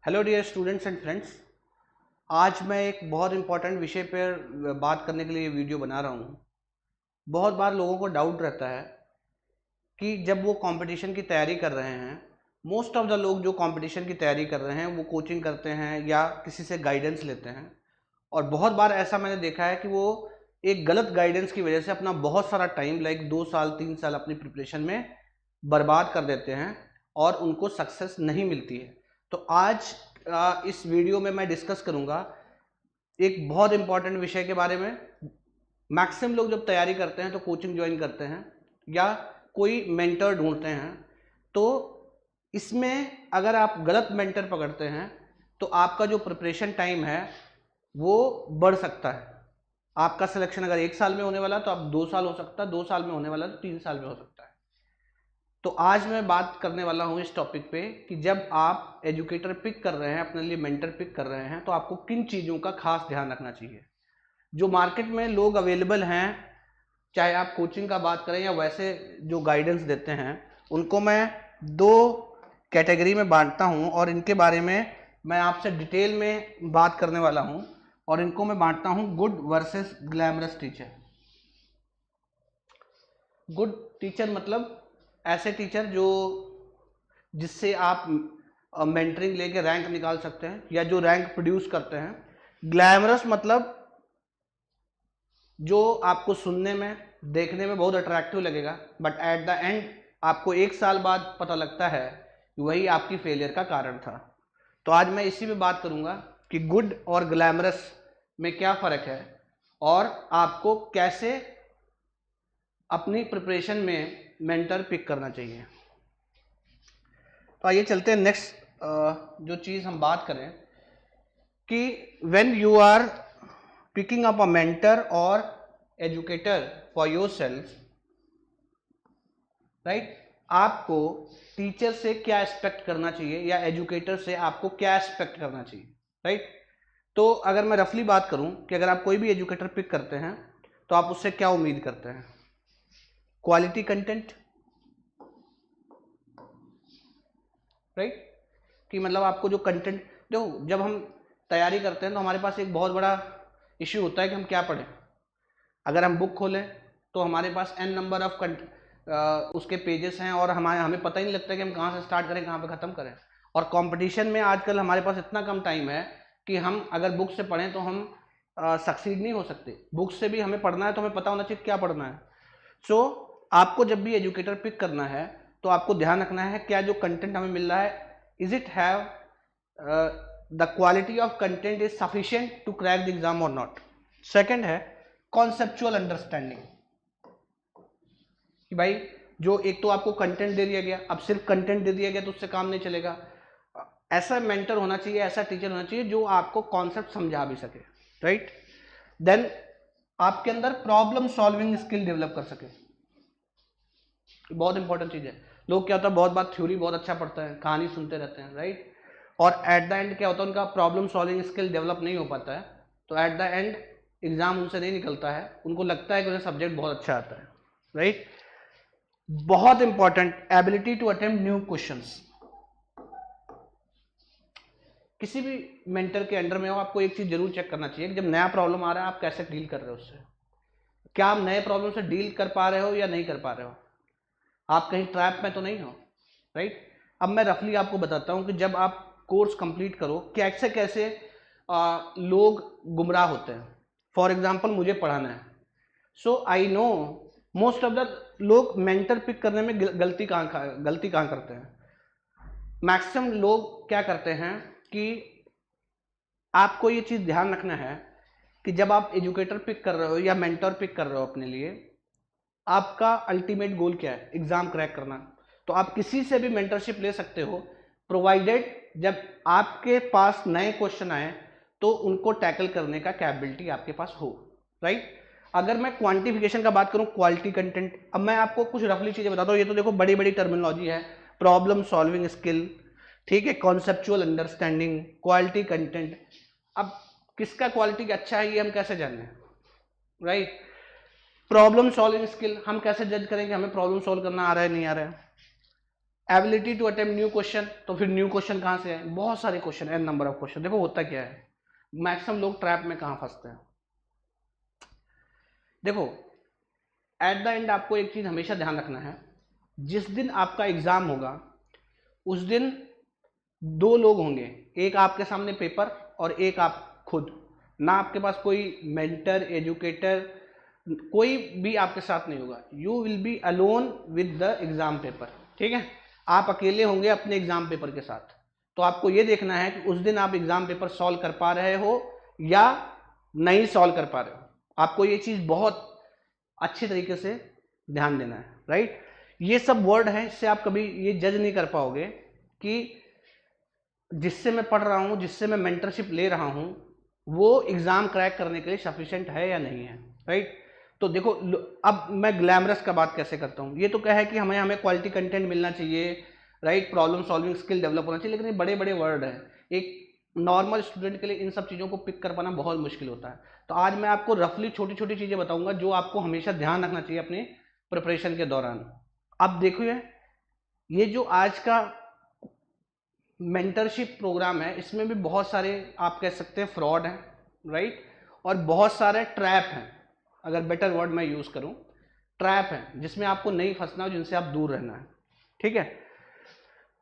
Hello dear students and friends. आज मैं एक बहुत इम्पॉर्टेंट विषय पर बात करने के लिए ये वीडियो बना रहा हूँ। बहुत बार लोगों को डाउट रहता है कि जब वो कंपटीशन की तैयारी कर रहे हैं, मोस्ट ऑफ द लोग जो कंपटीशन की तैयारी कर रहे हैं वो कोचिंग करते हैं या किसी से गाइडेंस लेते हैं, और बहुत बार ऐसा मैंने देखा है कि वो एक गलत गाइडेंस की वजह से अपना बहुत सारा टाइम लाइक 2 साल 3 साल अपनी प्रिपरेशन में बर्बाद कर देते हैं और उनको सक्सेस नहीं मिलती है। तो आज इस वीडियो में मैं डिस्कस करूंगा एक बहुत इंपॉर्टेंट विषय के बारे में। मैक्सिमम लोग जब तैयारी करते हैं तो कोचिंग ज्वाइन करते हैं या कोई मेंटर ढूंढते हैं, तो इसमें अगर आप गलत मेंटर पकड़ते हैं तो आपका जो प्रिपरेशन टाइम है वो बढ़ सकता है। आपका सिलेक्शन अगर 1 साल में होने वाला तो आप 2 साल हो सकता है, 2 साल में होने वाला तो 3 साल में हो सकता है। तो आज मैं बात करने वाला हूँ इस टॉपिक पे कि जब आप एजुकेटर पिक कर रहे हैं, अपने लिए मेंटर पिक कर रहे हैं, तो आपको किन चीज़ों का खास ध्यान रखना चाहिए। जो मार्केट में लोग अवेलेबल हैं, चाहे आप कोचिंग का बात करें या वैसे जो गाइडेंस देते हैं, उनको मैं 2 कैटेगरी में बांटता हूँ और इनके बारे में मैं आपसे डिटेल में बात करने वाला हूँ। और इनको मैं बांटता हूँ good versus glamorous teacher. Good teacher मतलब ऐसे टीचर जो जिससे आप मेंटरिंग लेके रैंक निकाल सकते हैं या जो रैंक प्रोड्यूस करते हैं। ग्लैमरस मतलब जो आपको सुनने में देखने में बहुत अट्रैक्टिव लगेगा, बट एट द एंड आपको 1 साल बाद पता लगता है कि वही आपकी फेलियर का कारण था। तो आज मैं इसी में बात करूंगा कि गुड और ग्लैमरस में क्या फ़र्क है और आपको कैसे अपनी प्रिपरेशन में मेंटर पिक करना चाहिए। तो आइए चलते हैं नेक्स्ट जो चीज़ हम बात करें कि when you are picking up a mentor और एजुकेटर फॉर योरसेल्फ, राइट, आपको टीचर से क्या एक्सपेक्ट करना चाहिए या एजुकेटर से आपको क्या एक्सपेक्ट करना चाहिए, राइट। तो अगर मैं रफली बात करूं कि अगर आप कोई भी एजुकेटर पिक करते हैं तो आप उससे क्या उम्मीद करते हैं। क्वालिटी कंटेंट, राइट, कि मतलब आपको जो कंटेंट, देखो जब हम तैयारी करते हैं तो हमारे पास एक बहुत बड़ा इश्यू होता है कि हम क्या पढ़ें। अगर हम बुक खोलें तो हमारे पास n नंबर ऑफ उसके पेजेस हैं और हमें पता ही नहीं लगता कि हम कहाँ से स्टार्ट करें कहाँ पे ख़त्म करें। और कंपटीशन में आजकल हमारे पास इतना कम टाइम है कि हम अगर बुक से पढ़ें तो हम सक्सीड नहीं हो सकते। बुक से भी हमें पढ़ना है तो हमें पता होना चाहिए क्या पढ़ना है। सो आपको जब भी एजुकेटर पिक करना है तो आपको ध्यान रखना है क्या जो कंटेंट हमें मिल रहा है, is it have the quality of content is sufficient to crack the exam और नॉट। सेकंड है कॉन्सेप्चुअल अंडरस्टैंडिंग, कि भाई जो एक तो आपको कंटेंट दे दिया गया, अब सिर्फ कंटेंट दे दिया गया तो उससे काम नहीं चलेगा। ऐसा मेंटर होना चाहिए, ऐसा टीचर होना चाहिए जो आपको कॉन्सेप्ट समझा भी सके, राइट। देन आपके अंदर प्रॉब्लम सॉल्विंग स्किल डेवलप कर सके, बहुत इंपॉर्टेंट चीज है। लोग क्या होता है, बहुत बार थ्योरी बहुत अच्छा पढ़ते हैं, कहानी सुनते रहते हैं, राइट, और एट द एंड क्या होता है उनका प्रॉब्लम सॉल्विंग स्किल डेवलप नहीं हो पाता है। तो एट द एंड एग्जाम उनसे नहीं निकलता है, उनको लगता है कि उन्हें सब्जेक्ट बहुत अच्छा आता है, राइट। बहुत important ability to attempt new questions. किसी भी मेंटर के अंडर में हो, आपको एक चीज जरूर चेक करना चाहिए कि जब नया प्रॉब्लम आ रहा है आप कैसे डील कर रहे हो उससे। क्या आप नए प्रॉब्लम से डील कर पा रहे हो या नहीं कर पा रहे हो, आप कहीं ट्रैप में तो नहीं हो, राइट। अब मैं रफली आपको बताता हूं कि जब आप कोर्स कंप्लीट करो कैसे कैसे लोग गुमराह होते हैं। फॉर एग्जाम्पल मुझे पढ़ाना है, so I know most of the लोग मेंटर पिक करने में गलती कहाँ करते हैं। मैक्सिमम लोग क्या करते हैं कि आपको ये चीज़ ध्यान रखना है कि जब आप एजुकेटर पिक कर रहे हो या मेंटर पिक कर रहे हो अपने लिए, आपका अल्टीमेट गोल क्या है, एग्जाम क्रैक करना। तो आप किसी से भी मेंटरशिप ले सकते हो, प्रोवाइडेड जब आपके पास नए क्वेश्चन आए तो उनको टैकल करने का कैपेबिलिटी आपके पास हो, राइट। अगर मैं क्वांटिफिकेशन का बात करूं, क्वालिटी कंटेंट, अब मैं आपको कुछ रफली चीजें बताता हूं। ये तो देखो बड़ी बड़ी टर्मिनोलॉजी है, प्रॉब्लम सॉल्विंग स्किल, ठीक है, कॉन्सेप्चुअल अंडरस्टैंडिंग, क्वालिटी कंटेंट। अब किसका क्वालिटी अच्छा है ये हम कैसे जाने, राइट। प्रॉब्लम सॉल्विंग स्किल, हम कैसे जज करेंगे हमें प्रॉब्लम सॉल्व करना आ रहा है नहीं आ रहा है। Ability to attempt new question, तो फिर न्यू क्वेश्चन कहाँ से है? बहुत सारे question, n number of question. देखो होता क्या है, मैक्सिमम लोग ट्रैप में कहाँ फंसते हैं। देखो एट द एंड आपको एक चीज हमेशा ध्यान रखना है, जिस दिन आपका एग्जाम होगा उस दिन दो लोग होंगे, एक आपके सामने पेपर और एक आप खुद। ना आपके पास कोई मेंटर, एजुकेटर, कोई भी आपके साथ नहीं होगा। You will be alone with the exam paper, ठीक है। आप अकेले होंगे अपने एग्जाम पेपर के साथ। तो आपको ये देखना है कि उस दिन आप एग्जाम पेपर सॉल्व कर पा रहे हो या नहीं सॉल्व कर पा रहे हो। आपको ये चीज बहुत अच्छे तरीके से ध्यान देना है, राइट। ये सब वर्ड है, इससे आप कभी ये जज नहीं कर पाओगे कि जिससे मैं पढ़ रहा हूँ, जिससे मैं मेंटरशिप ले रहा हूँ, वो एग्जाम क्रैक करने के लिए सफिशिएंट है या नहीं है, राइट। तो देखो अब मैं ग्लैमरस का बात कैसे करता हूँ। ये तो क्या है कि हमें क्वालिटी कंटेंट मिलना चाहिए, right, problem solving skill develop होना चाहिए, लेकिन ये बड़े बड़े वर्ड हैं, एक नॉर्मल स्टूडेंट के लिए इन सब चीज़ों को पिक कर पाना बहुत मुश्किल होता है। तो आज मैं आपको रफली छोटी छोटी चीज़ें बताऊंगा जो आपको हमेशा ध्यान रखना चाहिए अपने प्रिपरेशन के दौरान। अब देखिए, ये जो आज का मेंटरशिप प्रोग्राम है, इसमें भी बहुत सारे आप कह सकते हैं फ्रॉड हैं, राइट, और बहुत सारे ट्रैप हैं, अगर बेटर वर्ड मैं यूज़ करूं, ट्रैप हैं जिसमें आपको नहीं फंसना हो, जिनसे आप दूर रहना है, ठीक है।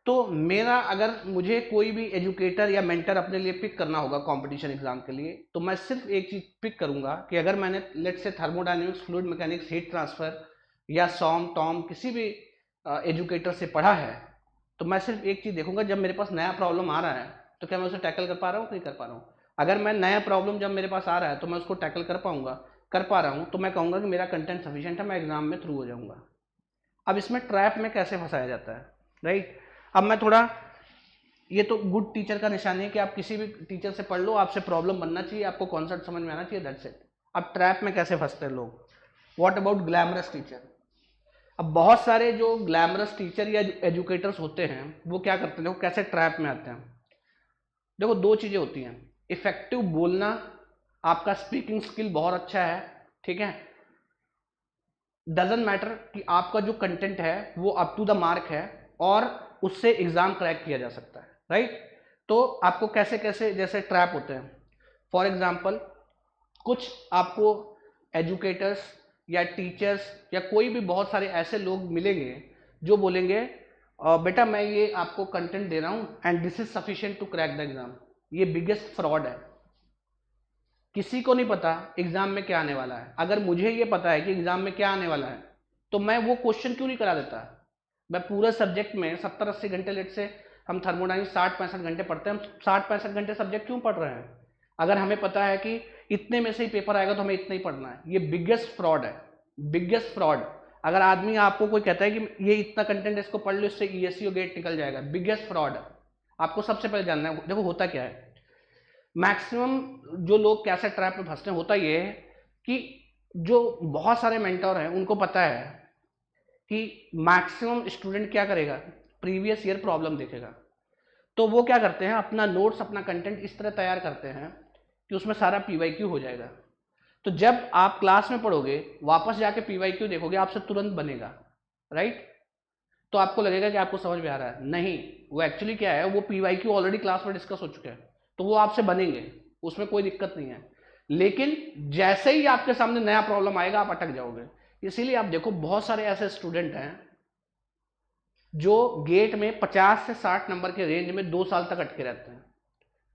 तो मेरा, अगर मुझे कोई भी एजुकेटर या मेंटर अपने लिए पिक करना होगा कंपटीशन एग्जाम के लिए, तो मैं सिर्फ एक चीज़ पिक करूंगा कि अगर मैंने let's say thermodynamics, fluid mechanics, heat transfer या सॉम टॉम किसी भी एजुकेटर से पढ़ा है, तो मैं सिर्फ एक चीज़ देखूंगा, जब मेरे पास नया प्रॉब्लम आ रहा है तो क्या मैं उसे टैकल कर पा रहा हूँ कि नहीं कर पा रहा हूँ। अगर मैं नया प्रॉब्लम जब मेरे पास आ रहा है तो मैं उसको टैकल कर पाऊंगा, कर पा रहा हूँ, तो मैं कहूँगा कि मेरा कंटेंट सफिशिएंट है, मैं एग्जाम में थ्रू हो जाऊँगा। अब इसमें ट्रैप में कैसे फंसाया जाता है, राइट। अब मैं थोड़ा, ये तो गुड टीचर का निशानी है कि आप किसी भी टीचर से पढ़ लो, आपसे प्रॉब्लम बनना चाहिए, आपको कॉन्सेप्ट समझ में आना चाहिए, दैट्स इट। अब ट्रैप में कैसे फंसते हैं लोग, व्हाट अबाउट ग्लैमरस टीचर। अब बहुत सारे जो ग्लैमरस टीचर या एजुकेटर्स होते हैं वो क्या करते हैं, देखो कैसे ट्रैप में आते हैं। देखो दो चीज़ें होती हैं, इफेक्टिव बोलना, आपका स्पीकिंग स्किल बहुत अच्छा है, ठीक है, डजंट मैटर कि आपका जो कंटेंट है वो अप टू द मार्क है और उससे एग्जाम क्रैक किया जा सकता है, राइट। तो आपको कैसे कैसे जैसे ट्रैप होते हैं, फॉर एग्जाम्पल कुछ आपको एजुकेटर्स या टीचर्स या कोई भी बहुत सारे ऐसे लोग मिलेंगे जो बोलेंगे बेटा मैं ये आपको कंटेंट दे रहा हूँ and this is sufficient to crack the exam. ये बिगेस्ट फ्रॉड है। किसी को नहीं पता एग्जाम में क्या आने वाला है। अगर मुझे ये पता है कि एग्जाम में क्या आने वाला है तो मैं वो क्वेश्चन क्यों नहीं करा देता। मैं पूरे सब्जेक्ट में 70-80 घंटे, लेट से हम थर्मोडायनेमिक्स 60-65 घंटे पढ़ते हैं, हम 60-65 घंटे सब्जेक्ट क्यों पढ़ रहे हैं अगर हमें पता है कि इतने में से ही पेपर आएगा तो हमें इतना ही पढ़ना है। ये बिगेस्ट फ्रॉड है, बिगेस्ट फ्रॉड। अगर आदमी आपको कोई कहता है कि ये इतना कंटेंट इसको पढ़ लो इससे ईएससी गेट निकल जाएगा, बिगेस्ट फ्रॉड। आपको सबसे पहले जानना है, देखो होता क्या है, मैक्सिमम जो लोग कैसे ट्रैप में फंसते हैं, होता ये है कि जो बहुत सारे मेंटर हैं उनको पता है कि मैक्सिमम स्टूडेंट क्या करेगा, प्रीवियस ईयर प्रॉब्लम देखेगा। तो वो क्या करते हैं, अपना नोट्स, अपना कंटेंट इस तरह तैयार करते हैं कि उसमें सारा पीवाईक्यू हो जाएगा। तो जब आप क्लास में पढ़ोगे, वापस जाके पीवाईक्यू देखोगे, आपसे तुरंत बनेगा, राइट। तो आपको लगेगा कि आपको समझ में आ रहा है, नहीं, वो एक्चुअली क्या है, वो पीवाईक्यू ऑलरेडी क्लास में डिस्कस हो चुके हैं, तो वो आपसे बनेंगे, उसमें कोई दिक्कत नहीं है। लेकिन जैसे ही आपके सामने नया प्रॉब्लम आएगा आप अटक जाओगे। इसीलिए आप देखो बहुत सारे ऐसे स्टूडेंट हैं जो गेट में 50 से 60 नंबर के रेंज में 2 साल तक अटके रहते हैं।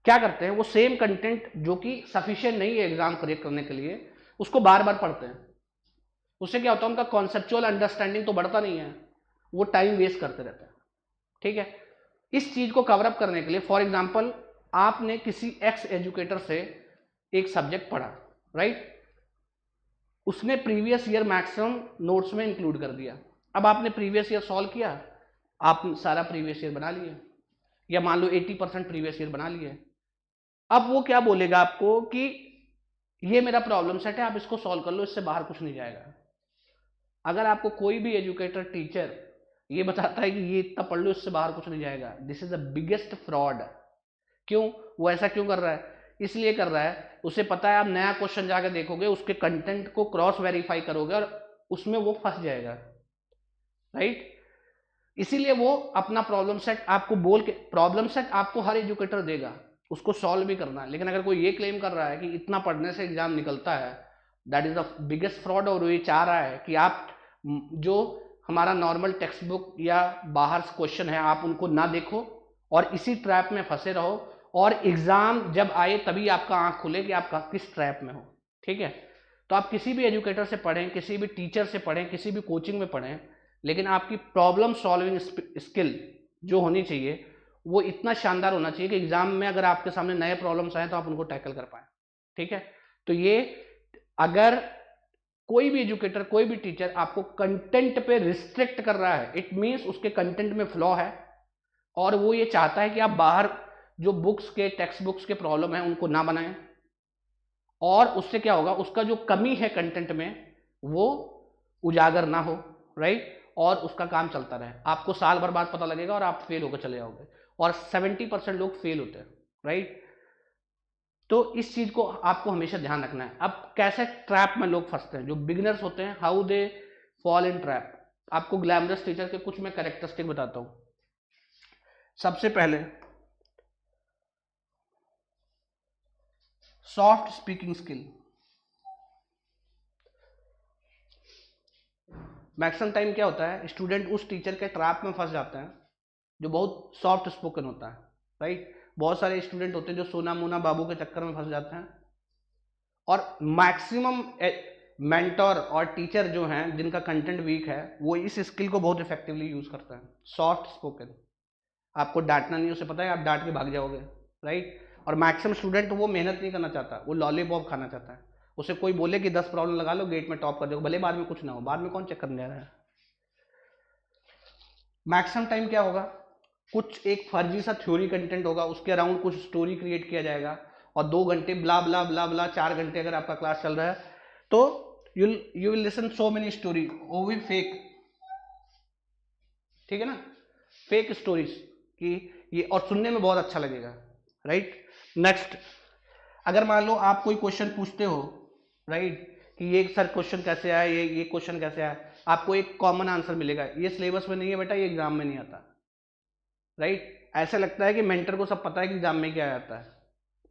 क्या करते हैं, वो सेम कंटेंट जो कि सफिशिएंट नहीं है एग्जाम क्रैक करने के लिए, उसको बार बार पढ़ते हैं। उससे क्या होता है, उनका कॉन्सेप्चुअल अंडरस्टैंडिंग तो बढ़ता नहीं है, वो टाइम वेस्ट करते रहते हैं, ठीक है। इस चीज को कवर अप करने के लिए, फॉर एग्जाम्पल आपने किसी एक्स एजुकेटर से एक सब्जेक्ट पढ़ा, राइट, उसने प्रीवियस ईयर मैक्सिमम नोट्स में इंक्लूड कर दिया। अब आपने प्रीवियस ईयर सॉल्व किया, आप सारा प्रीवियस ईयर बना लिए, या मान लो 80% प्रीवियस ईयर बना लिए। अब वो क्या बोलेगा आपको कि ये मेरा प्रॉब्लम सेट है, आप इसको सॉल्व कर लो, इससे बाहर कुछ नहीं जाएगा। अगर आपको कोई भी एजुकेटर, टीचर ये बताता है कि ये इतना पढ़ लो, इससे बाहर कुछ नहीं जाएगा, this is the biggest fraud. क्यों, वो ऐसा क्यों कर रहा है, इसलिए कर रहा है, उसे पता है आप नया क्वेश्चन जाकर देखोगे, उसके कंटेंट को क्रॉस वेरीफाई करोगे और उसमें वो फंस जाएगा, राइट। इसीलिए वो अपना प्रॉब्लम सेट आपको बोल के, प्रॉब्लम सेट आपको हर एजुकेटर देगा, उसको सॉल्व भी करना है। लेकिन अगर कोई ये क्लेम कर रहा है कि इतना पढ़ने से एग्जाम निकलता है, that is the biggest fraud. और ये चाह रहा है कि आप जो हमारा नॉर्मल टेक्स्ट बुक या बाहर से क्वेश्चन है आप उनको ना देखो और इसी ट्रैप में फंसे रहो, और एग्जाम जब आए तभी आपका आंख खुले कि आप किस ट्रैप में हो। ठीक है, तो आप किसी भी एजुकेटर से पढ़ें, किसी भी टीचर से पढ़ें, किसी भी कोचिंग में पढ़ें, लेकिन आपकी प्रॉब्लम सॉल्विंग स्किल जो होनी चाहिए वो इतना शानदार होना चाहिए कि एग्जाम में अगर आपके सामने नए प्रॉब्लम्स आए तो आप उनको टैकल कर पाए। ठीक है, तो ये अगर कोई भी एजुकेटर, कोई भी टीचर आपको कंटेंट पे रिस्ट्रिक्ट कर रहा है, इट मींस उसके कंटेंट में फ्लॉ है और वो ये चाहता है कि आप बाहर जो बुक्स के, टेक्स्ट बुक्स के प्रॉब्लम है उनको ना बनाएं, और उससे क्या होगा, उसका जो कमी है कंटेंट में वो उजागर ना हो, राइट, और उसका काम चलता रहे। आपको साल भर बाद पता लगेगा और आप फेल होकर चले जाओगे, और 70% लोग फेल होते हैं, राइट। तो इस चीज को आपको हमेशा ध्यान रखना है। अब कैसे ट्रैप में लोग फंसते हैं, जो बिगिनर्स होते हैं, how they fall in trap. आपको ग्लैमरस टीचर के कुछ मैं कैरेक्टरिस्टिक बताता हूं। सबसे पहले soft speaking skill. Maximum time क्या होता है, स्टूडेंट उस टीचर के ट्रैप में फंस जाते हैं जो बहुत सॉफ्ट स्पोकन होता है, राइट। बहुत सारे स्टूडेंट होते हैं जो सोना मोना बाबू के चक्कर में फंस जाते हैं, और मैक्सिमम मेंटर और टीचर जो हैं जिनका कंटेंट वीक है वो इस स्किल को बहुत इफेक्टिवली यूज करते हैं, सॉफ्ट स्पोकन। आपको डांटना नहीं, उसे पता है आप डांट के भाग जाओगे, राइट। और मैक्सिमम स्टूडेंट वो मेहनत नहीं करना चाहता, वो लॉलीपॉप खाना चाहता है। उसे कोई बोले कि 10 प्रॉब्लम लगा लो गेट में टॉप कर दो, भले बाद में कुछ ना हो, बाद में कौन चेक करने जा रहा है। मैक्सिमम टाइम क्या होगा, कुछ एक फर्जी सा थ्योरी कंटेंट होगा, उसके अराउंड कुछ स्टोरी क्रिएट किया जाएगा, और 2 घंटे ब्ला ब्ला ब्ला ब्ला, 4 घंटे अगर आपका क्लास चल रहा है तो you will listen so many story, वो भी फेक, ठीक है ना, फेक स्टोरीज कि ये, और सुनने में बहुत अच्छा लगेगा, राइट। नेक्स्ट, अगर मान लो आप कोई क्वेश्चन पूछते हो, राइट, कि ये सर क्वेश्चन कैसे आया, ये क्वेश्चन कैसे आया, आपको एक कॉमन आंसर मिलेगा, ये सिलेबस में नहीं है बेटा, ये एग्जाम में नहीं आता, राइट। ऐसा लगता है कि मेंटर को सब पता है कि एग्जाम में क्या आता है,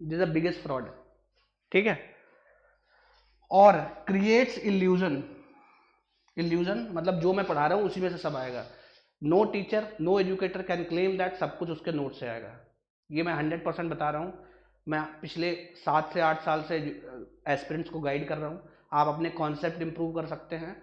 this is the biggest fraud, ठीक है। और क्रिएट्स इल्यूजन। इल्यूजन मतलब जो मैं पढ़ा रहा हूं उसी में से सब आएगा। No teacher, no educator can claim that सब कुछ उसके नोट से आएगा। ये मैं 100% बता रहा हूं, मैं पिछले 7 से 8 साल से एस्पिरेंट्स को गाइड कर रहा हूं। आप अपने कॉन्सेप्ट इंप्रूव कर सकते हैं,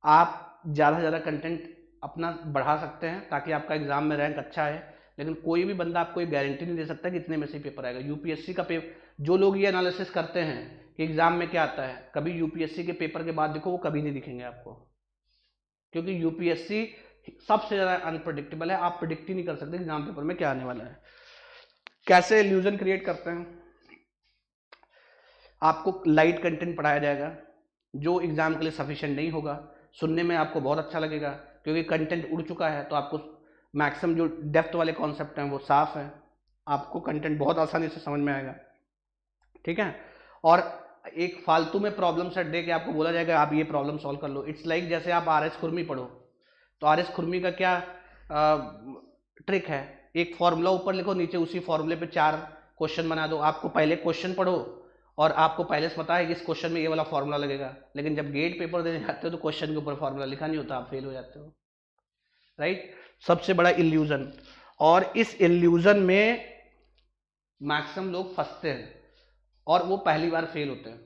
आप ज़्यादा से ज़्यादा कंटेंट अपना बढ़ा सकते हैं ताकि आपका एग्जाम में रैंक अच्छा है। लेकिन कोई भी बंदा आपको ये गारंटी नहीं दे सकता कि इतने में से पेपर आएगा। यूपीएससी का पेपर, जो लोग ये एनालिसिस करते हैं कि एग्जाम में क्या आता है, कभी यूपीएससी के पेपर के बाद देखो वो कभी नहीं दिखेंगे आपको, क्योंकि यूपीएससी सबसे ज़्यादा अनप्रडिक्टेबल है। आप प्रिडिक्ट ही नहीं कर सकते एग्जाम पेपर में क्या आने वाला है। कैसे इल्यूजन क्रिएट करते हैं, आपको लाइट कंटेंट पढ़ाया जाएगा जो एग्जाम के लिए सफिशिएंट नहीं होगा, सुनने में आपको बहुत अच्छा लगेगा क्योंकि कंटेंट उड़ चुका है, तो आपको मैक्सिमम जो डेप्थ वाले कॉन्सेप्ट हैं वो साफ है, आपको कंटेंट बहुत आसानी से समझ में आएगा, ठीक है। और एक फालतू में प्रॉब्लम सेट दे के आपको बोला जाएगा आप ये प्रॉब्लम सॉल्व कर लो। इट्स लाइक जैसे आप आर एस खुरमी पढ़ो, तो आर एस खुरमी का क्या ट्रिक है, एक फॉर्मूला ऊपर लिखो, नीचे उसी फॉर्मूले पे 4 क्वेश्चन बना दो। आपको पहले क्वेश्चन पढ़ो और आपको पहले से पता है कि इस क्वेश्चन में ये वाला फॉर्मूला लगेगा, लेकिन जब गेट पेपर देने जाते हो तो क्वेश्चन के ऊपर फॉर्मूला लिखा नहीं होता, आप फेल हो जाते हो, राइट। सबसे बड़ा इल्यूजन, और इस इल्यूजन में मैक्सिमम लोग फंसते हैं और वो पहली बार फेल होते हैं,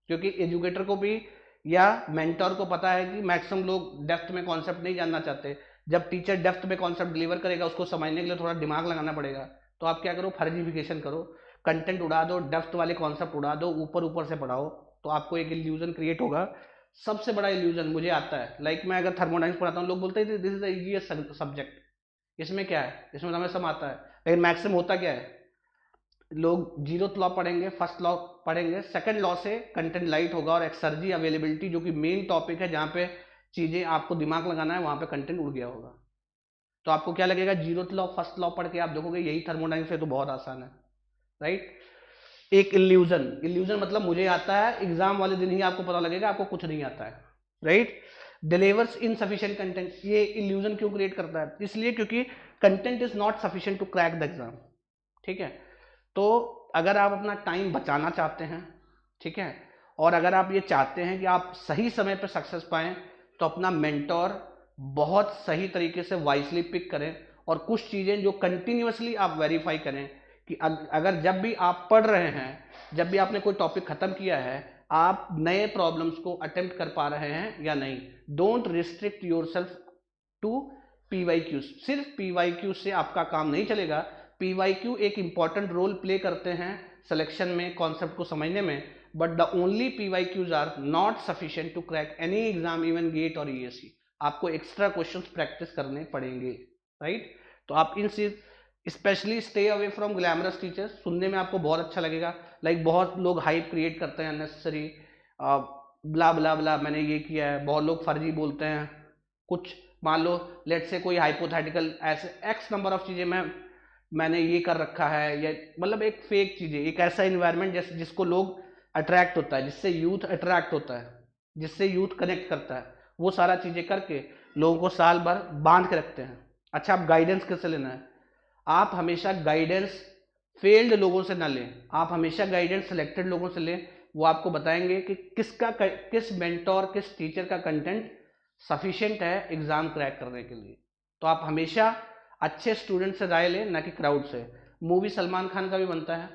क्योंकि एजुकेटर को भी या मेंटर को पता है कि मैक्सिमम लोग डेप्थ में कॉन्सेप्ट नहीं जानना चाहते। जब टीचर डेप्थ में कॉन्सेप्ट डिलीवर करेगा उसको समझने के लिए थोड़ा दिमाग लगाना पड़ेगा, तो आप क्या करो, फर्जीफिकेशन करो, कंटेंट उड़ा दो, डेप्थ वाले कॉन्सेप्ट उड़ा दो, ऊपर ऊपर से पढ़ाओ, तो आपको एक इल्यूजन क्रिएट होगा। सबसे बड़ा इल्यूजन मुझे आता है, लाइक मैं अगर थर्मोडाइनमिक्स पढ़ाता हूँ, लोग बोलते हैं this is the easiest subject, इसमें क्या है, इसमें हमें सब आता है। लेकिन मैक्सिमम होता क्या है, लोग 0th लॉ पढ़ेंगे, फर्स्ट लॉ पढ़ेंगे, सेकंड लॉ से कंटेंट लाइट होगा, और एक्सर्जी अवेलेबिलिटी जो कि मेन टॉपिक है जहाँ पे चीजें आपको दिमाग लगाना है, वहां पे कंटेंट उड़ गया होगा। तो आपको क्या लगेगा, 0th लॉ फर्स्ट लॉ पढ़ के आप देखोगे यही थर्मोडाइनमिक्स है, तो बहुत आसान है, राइट। एक इल्यूजन, इल्यूजन मतलब मुझे आता है, एग्जाम वाले दिन ही आपको पता लगेगा आपको कुछ नहीं आता है, राइट। डिलीवर्स इनसफिशिएंट कंटेंट, ये इल्यूजन क्यों क्रिएट करता है? इसलिए क्योंकि content is not sufficient to crack the exam, ठीक है। तो अगर आप अपना टाइम बचाना चाहते हैं, ठीक है, और अगर आप ये चाहते हैं कि आप सही समय पर सक्सेस पाएं, तो अपना मेंटोर बहुत सही तरीके से वाइजली पिक करें, और कुछ चीज़ें जो कंटिन्यूअसली आप वेरीफाई करें कि अगर जब भी आप पढ़ रहे हैं, जब भी आपने कोई टॉपिक खत्म किया है, आप नए प्रॉब्लम्स को अटेम्प्ट कर पा रहे हैं या नहीं। Don't restrict yourself to PYQ. सिर्फ पीवाईक्यू से आपका काम नहीं चलेगा। पीवाईक्यू एक इंपॉर्टेंट रोल प्ले करते हैं सिलेक्शन में, कॉन्सेप्ट को समझने में, but the only PYQs are not sufficient to crack any exam, even GATE और ईएससी। आपको एक्स्ट्रा क्वेश्चंस प्रैक्टिस करने पड़ेंगे, राइट। तो आप इन specially stay away from glamorous teachers. सुनने में आपको बहुत अच्छा लगेगा, लाइक बहुत लोग हाइप क्रिएट करते हैं अननेसेसरी, ब्ला ब्ला ब्ला, मैंने ये किया है। बहुत लोग फर्जी बोलते हैं कुछ, मान लो लेट से कोई हाइपोथेटिकल ऐसे एक्स नंबर ऑफ चीज़ें मैंने ये कर रखा है, या मतलब एक फेक चीज़ें, एक ऐसा इन्वायरमेंट जिसको लोग अट्रैक्ट होता है, जिससे यूथ अट्रैक्ट होता है, जिससे यूथ कनेक्ट करता है, वो सारा चीज़ें करके लोगों को साल भर बांध के रखते हैं। अच्छा, आप गाइडेंस कैसे लेना है? आप हमेशा गाइडेंस फेल्ड लोगों से ना लें, आप हमेशा गाइडेंस सिलेक्टेड लोगों से लें। वो आपको बताएंगे कि किस मेंटोर, किस टीचर का कंटेंट सफिशिएंट है एग्जाम क्रैक करने के लिए। तो आप हमेशा अच्छे स्टूडेंट से राय लें, ना कि क्राउड से। मूवी सलमान खान का भी बनता है,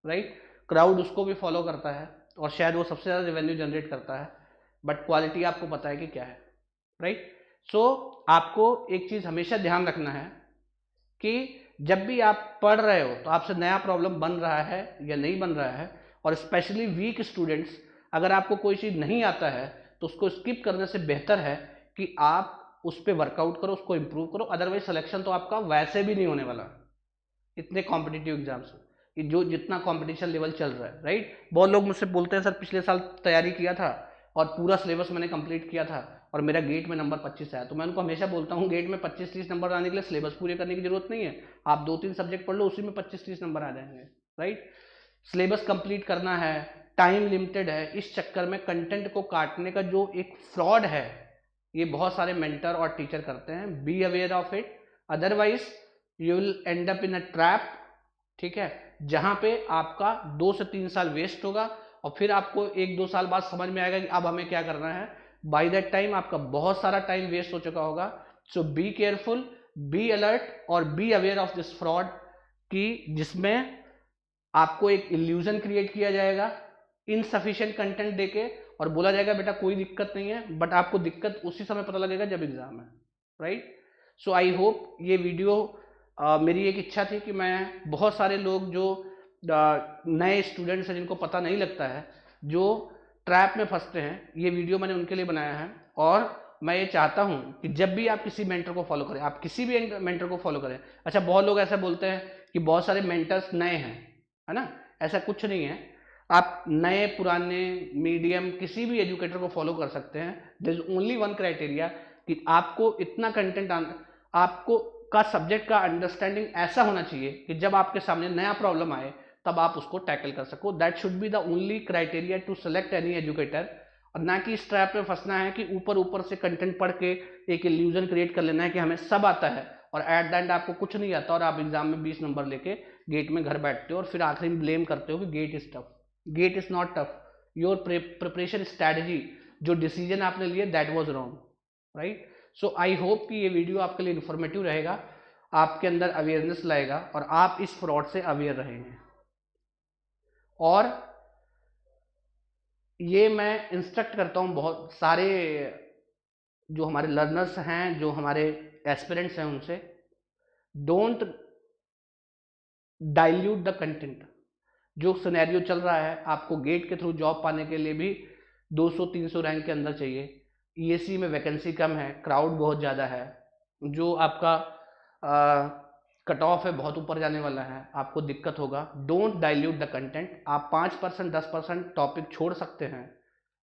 राइट, क्राउड उसको भी फॉलो करता है, और शायद वो सबसे ज़्यादा रेवेन्यू जनरेट करता है, बट क्वालिटी आपको पता है कि क्या है, राइट। सो आपको एक चीज़ हमेशा ध्यान रखना है कि जब भी आप पढ़ रहे हो तो आपसे नया प्रॉब्लम बन रहा है या नहीं बन रहा है। और स्पेशली वीक स्टूडेंट्स, अगर आपको कोई चीज़ नहीं आता है तो उसको स्किप करने से बेहतर है कि आप उस पर वर्कआउट करो, उसको इम्प्रूव करो। अदरवाइज सिलेक्शन तो आपका वैसे भी नहीं होने वाला इतने कॉम्पिटिटिव एग्जाम्स, जो जितना कंपटीशन लेवल चल रहा है, राइट। बहुत लोग मुझसे बोलते हैं, सर पिछले साल तैयारी किया था और पूरा सिलेबस मैंने कंप्लीट किया था और मेरा गेट में नंबर 25 आया। तो मैं उनको हमेशा बोलता हूँ, गेट में 25-30 नंबर आने के लिए सिलेबस पूरे करने की जरूरत नहीं है। आप 2-3 सब्जेक्ट पढ़ लो, उसी में 25-30 नंबर आ जाएंगे, राइट। सिलेबस कंप्लीट करना है, टाइम लिमिटेड है, इस चक्कर में कंटेंट को काटने का जो एक फ्रॉड है, ये बहुत सारे मेंटर और टीचर करते हैं। Be aware of it, otherwise you will and up in a trap, ठीक है, जहां पे आपका 2 से 3 साल वेस्ट होगा, और फिर आपको 1-2 साल बाद समझ में आएगा कि अब हमें क्या करना है। बाय दैट टाइम आपका बहुत सारा टाइम वेस्ट हो चुका होगा। सो बी केयरफुल, बी अलर्ट और be aware of this fraud, कि जिसमें आपको एक इल्यूजन क्रिएट किया जाएगा इनसफिशिएंट कंटेंट देके, और बोला जाएगा बेटा कोई दिक्कत नहीं है, बट आपको दिक्कत उसी समय पता लगेगा जब एग्जाम है, राइट। सो आई होप ये वीडियो, मेरी एक इच्छा थी कि मैं बहुत सारे लोग जो नए स्टूडेंट्स हैं, जिनको पता नहीं लगता है, जो ट्रैप में फंसते हैं, ये वीडियो मैंने उनके लिए बनाया है। और मैं ये चाहता हूं कि जब भी आप किसी मेंटर को फॉलो करें, आप किसी भी मेंटर को फॉलो करें। अच्छा, बहुत लोग ऐसा बोलते हैं कि बहुत सारे मेंटर्स नए हैं, है ना। ऐसा कुछ नहीं है, आप नए पुराने मीडियम किसी भी एजुकेटर को फॉलो कर सकते हैं। There is only one criteria कि आपको इतना कंटेंट आपको का सब्जेक्ट का अंडरस्टैंडिंग ऐसा होना चाहिए कि जब आपके सामने नया प्रॉब्लम आए तब आप उसको टैकल कर सको। That should be the only criteria to select any educator, और ना कि इस ट्रैप में फंसना है कि ऊपर से कंटेंट पढ़ के एक इल्यूजन क्रिएट कर लेना है कि हमें सब आता है, और एट द एंड आपको कुछ नहीं आता और आप एग्जाम में 20 नंबर लेके गेट में घर बैठते हो, और फिर आखिरी में ब्लेम करते हो कि GATE is tough. GATE is not tough, your preparation strategy, जो डिसीजन आपने लिए, that was wrong, right. So I hope कि ये वीडियो आपके लिए इन्फॉर्मेटिव रहेगा, आपके अंदर अवेयरनेस लाएगा, और आप इस फ्रॉड से अवेयर रहेंगे। और ये मैं इंस्ट्रक्ट करता हूँ बहुत सारे जो हमारे लर्नर्स हैं, जो हमारे एस्पिरेंट्स हैं, उनसे, डोंट डाइल्यूट द कंटेंट। जो सिनेरियो चल रहा है, आपको गेट के थ्रू जॉब पाने के लिए भी 200-300 रैंक के अंदर चाहिए, ईएससी में वैकेंसी कम है, क्राउड बहुत ज़्यादा है, जो आपका कट ऑफ है बहुत ऊपर जाने वाला है, आपको दिक्कत होगा। Don't dilute the content. आप 5% 10% टॉपिक छोड़ सकते हैं,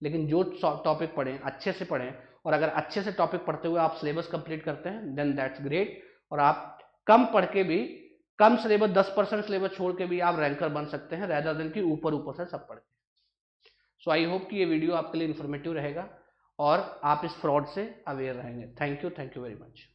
लेकिन जो टॉपिक पढ़ें अच्छे से पढ़ें, और अगर अच्छे से टॉपिक पढ़ते हुए आप सिलेबस कंप्लीट करते हैं, देन दैट्स ग्रेट। और आप कम पढ़ के भी, कम सिलेबस 10% सिलेबस छोड़ के भी आप रैंकर बन सकते हैं, रैदर देन कि ऊपर से सब पढ़ के। सो आई होप कि ये वीडियो आपके लिए इन्फॉर्मेटिव रहेगा, और आप इस फ्रॉड से अवेयर रहेंगे। Thank you very much.